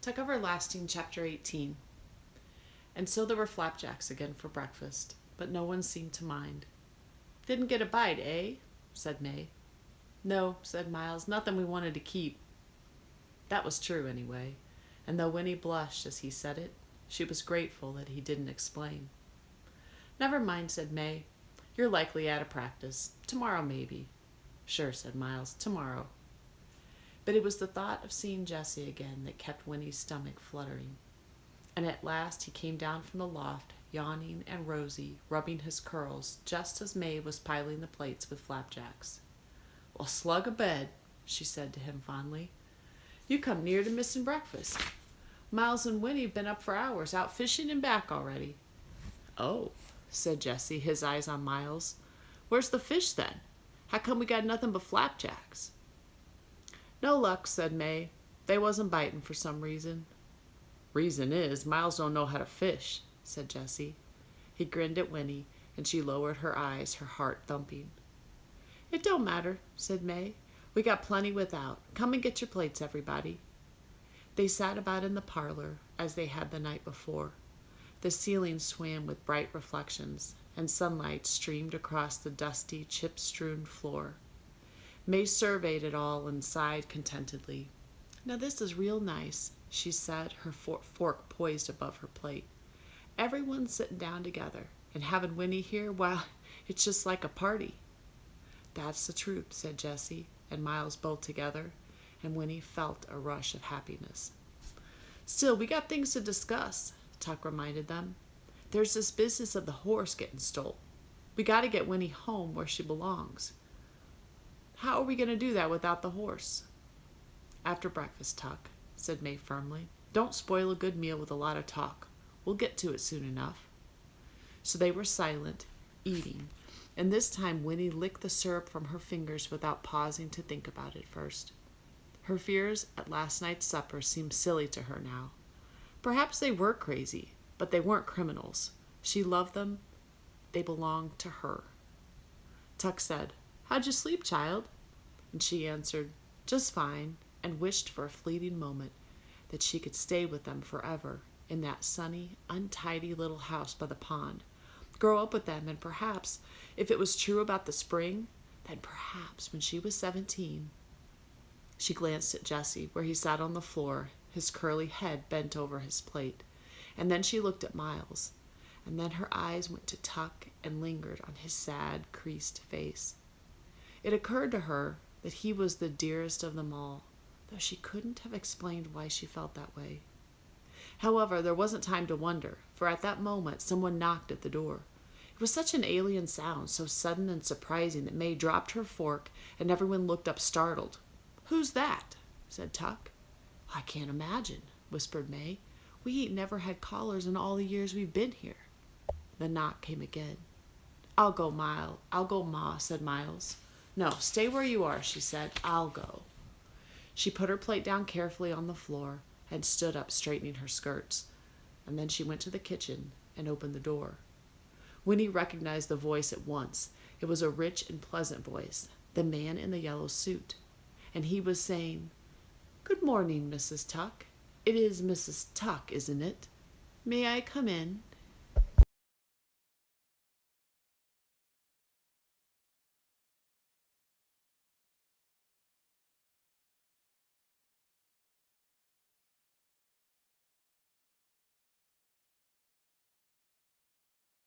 Tuck Everlasting, Chapter 18. And so there were flapjacks again for breakfast, but no one seemed to mind. "Didn't get a bite, eh?" said May. "No," said Miles, "nothing we wanted to keep." That was true, anyway, and though Winnie blushed as he said it, she was grateful that he didn't explain. "Never mind," said May. "You're likely out of practice. Tomorrow, maybe." "Sure," said Miles, "tomorrow." But it was the thought of seeing Jessie again that kept Winnie's stomach fluttering. And at last he came down from the loft, yawning and rosy, rubbing his curls, just as May was piling the plates with flapjacks. "Well, slug a bed," she said to him fondly. "You come near to missing breakfast. Miles and Winnie've been up for hours, out fishing and back already." "Oh," said Jessie, his eyes on Miles. "Where's the fish, then? How come we got nothing but flapjacks?" "No luck," said May. "They wasn't biting for some reason." "Reason is, Miles don't know how to fish," said Jessie. He grinned at Winnie, and she lowered her eyes, her heart thumping. "It don't matter," said May. "We got plenty without. Come and get your plates, everybody." They sat about in the parlor, as they had the night before. The ceiling swam with bright reflections, and sunlight streamed across the dusty, chip-strewn floor. May surveyed it all and sighed contentedly. "Now this is real nice," she said, her fork poised above her plate. "Everyone's sitting down together, and having Winnie here, well, it's just like a party." "That's the truth," said Jessie and Miles both together, and Winnie felt a rush of happiness. "Still, we got things to discuss," Tuck reminded them. "There's this business of the horse getting stole. We got to get Winnie home where she belongs. How are we going to do that without the horse?" "After breakfast, Tuck," said May firmly. "Don't spoil a good meal with a lot of talk. We'll get to it soon enough." So they were silent, eating, and this time Winnie licked the syrup from her fingers without pausing to think about it first. Her fears at last night's supper seemed silly to her now. Perhaps they were crazy, but they weren't criminals. She loved them. They belonged to her. Tuck said, "How'd you sleep, child?" And she answered, "Just fine," and wished for a fleeting moment that she could stay with them forever in that sunny, untidy little house by the pond, grow up with them, and perhaps, if it was true about the spring, then perhaps when she was 17. She glanced at Jessie, where he sat on the floor, his curly head bent over his plate, and then she looked at Miles, and then her eyes went to Tuck and lingered on his sad, creased face. It occurred to her that he was the dearest of them all, though she couldn't have explained why she felt that way. However, there wasn't time to wonder, for at that moment someone knocked at the door. It was such an alien sound, so sudden and surprising that May dropped her fork and everyone looked up startled. "Who's that?" said Tuck. "I can't imagine," whispered May. "We ain't never had callers in all the years we've been here." The knock came again. I'll go, Ma," said Miles. "No, stay where you are," she said. "I'll go." She put her plate down carefully on the floor and stood up, straightening her skirts. And then she went to the kitchen and opened the door. Winnie recognized the voice at once. It was a rich and pleasant voice, the man in the yellow suit. And he was saying, "Good morning, Mrs. Tuck. It is Mrs. Tuck, isn't it? May I come in?